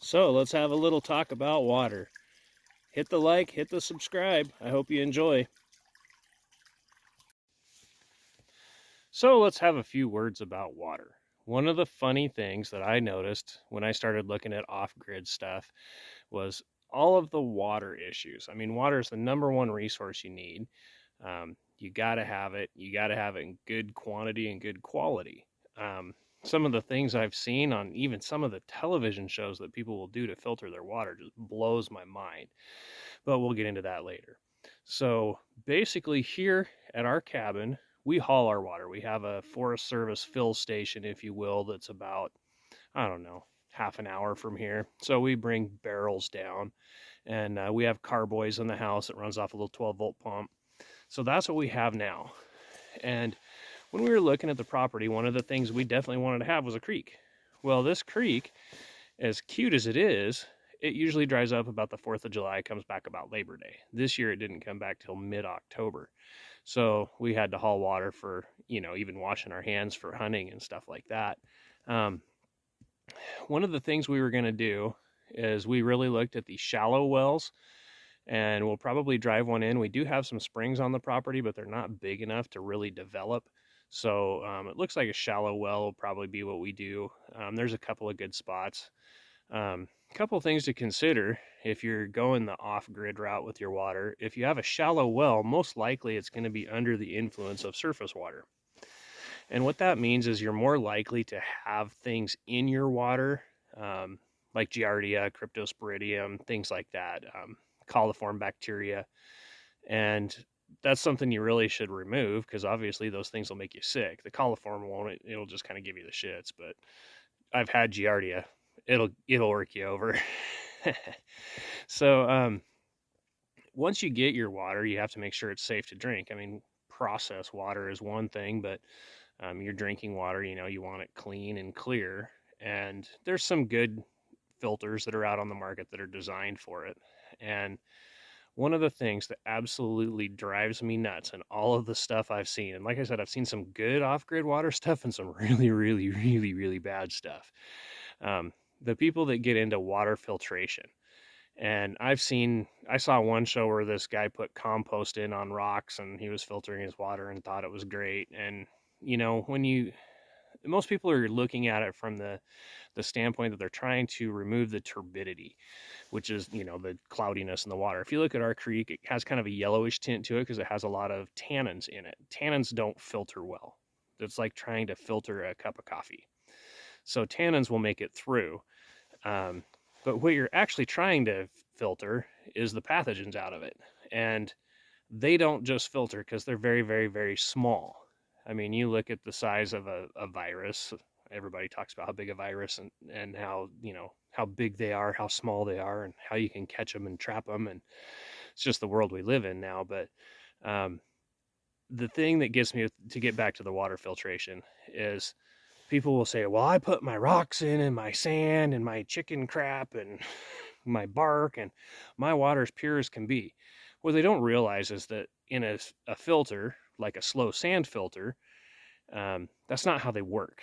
So let's have a little talk about water. Hit the like, hit the subscribe. I hope you enjoy. So let's have a few words about water. One of the funny things that I noticed when I started looking at off-grid stuff was all of the water issues. I mean, water is the number one resource you need. You got to have it. You got to have it in good quantity and good quality. Some of the things I've seen on even some of the television shows that people will do to filter their water just blows my mind. But we'll get into that later. So basically, here at our cabin, we haul our water. We have a Forest Service fill station, if you will, that's about, I don't know, half an hour from here. So we bring barrels down, and we have carboys in the house that runs off a little 12-volt pump. So that's what we have now. And when we were looking at the property, one of the things we definitely wanted to have was a creek. Well, this creek, as cute as it is, it usually dries up about the 4th of July, comes back about Labor Day. This year it didn't come back till mid-October. So we had to haul water for, even washing our hands for hunting and stuff like that. One of the things we were going to do is we really looked at the shallow wells, and we'll probably drive one in. We do have some springs on the property, but they're not big enough to really develop. So it looks like a shallow well will probably be what we do. There's a couple of good spots. A couple of things to consider if you're going the off-grid route with your water. If you have a shallow well, most likely it's going to be under the influence of surface water. And what that means is you're more likely to have things in your water, like Giardia, Cryptosporidium, things like that, coliform bacteria. And that's something you really should remove because obviously those things will make you sick. The coliform won't, it'll just kind of give you the shits, but I've had Giardia. It'll work you over. So once you get your water, you have to make sure it's safe to drink. I mean, processed water is one thing, but your drinking water, you want it clean and clear. And there's some good filters that are out on the market that are designed for it. And one of the things that absolutely drives me nuts and all of the stuff I've seen, and like I said, I've seen some good off-grid water stuff and some really, really, really, really bad stuff. The people that get into water filtration. And I saw one show where this guy put compost in on rocks and he was filtering his water and thought it was great. And, most people are looking at it from the standpoint that they're trying to remove the turbidity, which is, the cloudiness in the water. If you look at our creek, it has kind of a yellowish tint to it because it has a lot of tannins in it. Tannins don't filter well. It's like trying to filter a cup of coffee. So tannins will make it through. But what you're actually trying to filter is the pathogens out of it. And they don't just filter because they're very, very, very small. I mean, you look at the size of a virus. Everybody talks about how big a virus and how, how big they are, how small they are, and how you can catch them and trap them. And it's just the world we live in now. But the thing that gets me to get back to the water filtration is people will say, well, I put my rocks in and my sand and my chicken crap and my bark and my water is pure as can be. What they don't realize is that in a filter, like a slow sand filter, that's not how they work.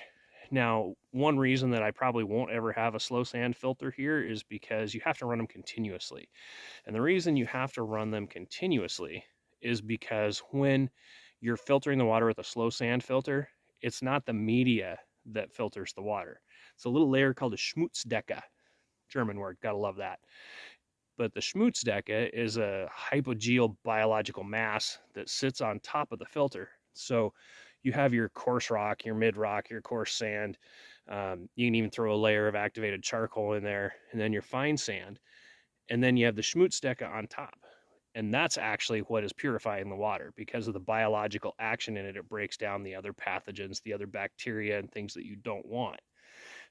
Now, one reason that I probably won't ever have a slow sand filter here is because you have to run them continuously. And the reason you have to run them continuously is because when you're filtering the water with a slow sand filter, it's not the media that filters the water. It's a little layer called a Schmutzdecke. German word, gotta love that. But the Schmutzdecke is a hypogeal biological mass that sits on top of the filter. So you have your coarse rock, your mid rock, your coarse sand. You can even throw a layer of activated charcoal in there, and then your fine sand. And then you have the Schmutzdecke on top. And that's actually what is purifying the water because of the biological action in it. It breaks down the other pathogens, the other bacteria, and things that you don't want.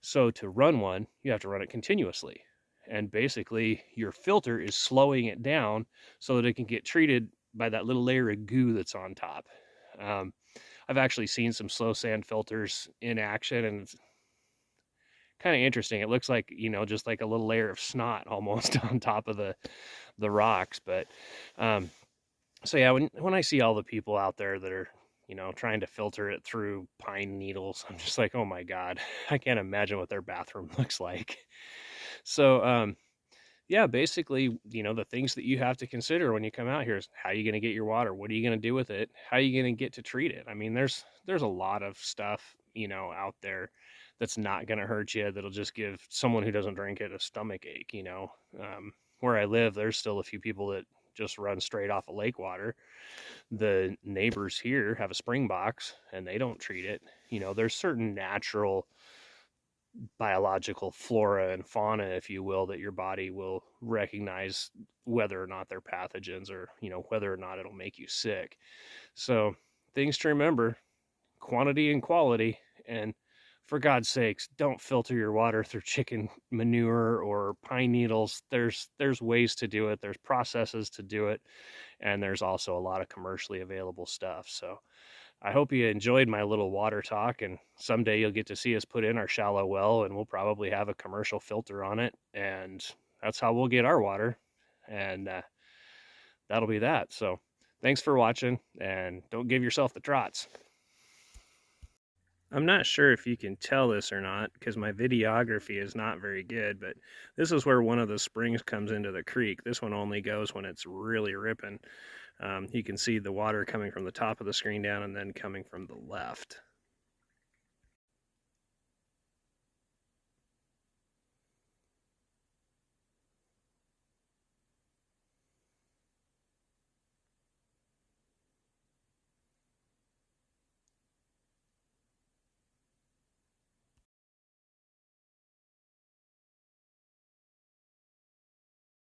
So to run one, you have to run it continuously. And basically, your filter is slowing it down so that it can get treated by that little layer of goo that's on top. I've actually seen some slow sand filters in action, and it's kind of interesting. It looks like, just like a little layer of snot almost on top of the rocks. But so yeah, when I see all the people out there that are trying to filter it through pine needles, I'm just like, oh my God, I can't imagine what their bathroom looks like. So, yeah, basically, the things that you have to consider when you come out here is how are you going to get your water? What are you going to do with it? How are you going to get to treat it? I mean, there's a lot of stuff, out there that's not going to hurt you, that'll just give someone who doesn't drink it a stomach ache. Where I live, there's still a few people that just run straight off of lake water. The neighbors here have a spring box and they don't treat it. There's certain natural biological flora and fauna, if you will, that your body will recognize whether or not they're pathogens, or, whether or not it'll make you sick. So, things to remember: quantity and quality. And for God's sakes, don't filter your water through chicken manure or pine needles. There's ways to do it. There's processes to do it, and there's also a lot of commercially available stuff. So, I hope you enjoyed my little water talk, and someday you'll get to see us put in our shallow well, and we'll probably have a commercial filter on it, and that's how we'll get our water, and that'll be that. So thanks for watching, and don't give yourself the trots. I'm not sure if you can tell this or not because my videography is not very good, but this is where one of the springs comes into the creek. This one only goes when it's really ripping. You can see the water coming from the top of the screen down and then coming from the left.